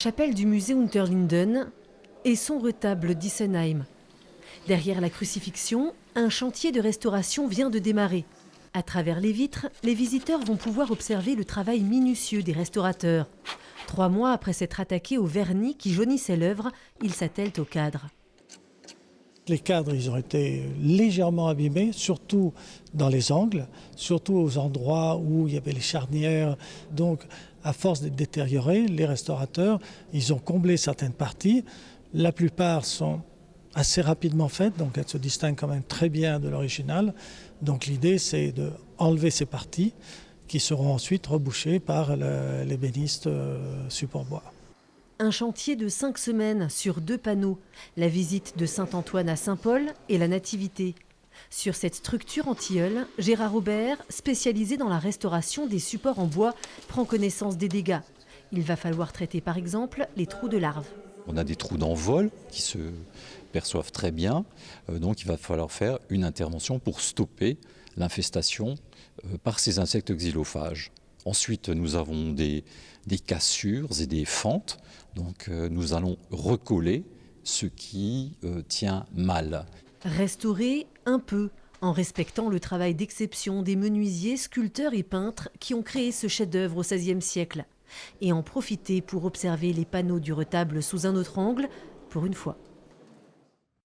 Chapelle du musée Unterlinden et son retable d'Issenheim. Derrière la crucifixion, un chantier de restauration vient de démarrer. À travers les vitres, les visiteurs vont pouvoir observer le travail minutieux des restaurateurs. 3 mois après s'être attaqués au vernis qui jaunissait l'œuvre, ils s'attellent au cadre. Les cadres, ils ont été légèrement abîmés, surtout dans les angles, surtout aux endroits où il y avait les charnières. Donc, à force d'être détériorés, les restaurateurs, ils ont comblé certaines parties. La plupart sont assez rapidement faites, donc elles se distinguent quand même très bien de l'original. Donc l'idée, c'est d'enlever ces parties qui seront ensuite rebouchées par l'ébéniste support bois. Un chantier de 5 semaines sur 2 panneaux, la visite de Saint-Antoine à Saint-Paul et la Nativité. Sur cette structure en tilleul, Gérard Aubert, spécialisé dans la restauration des supports en bois, prend connaissance des dégâts. Il va falloir traiter par exemple les trous de larves. On a des trous d'envol qui se perçoivent très bien, donc il va falloir faire une intervention pour stopper l'infestation par ces insectes xylophages. Ensuite, nous avons des cassures et des fentes, donc nous allons recoller ce qui tient mal. Restaurer un peu, en respectant le travail d'exception des menuisiers, sculpteurs et peintres qui ont créé ce chef-d'œuvre au XVIe siècle. Et en profiter pour observer les panneaux du retable sous un autre angle, pour une fois.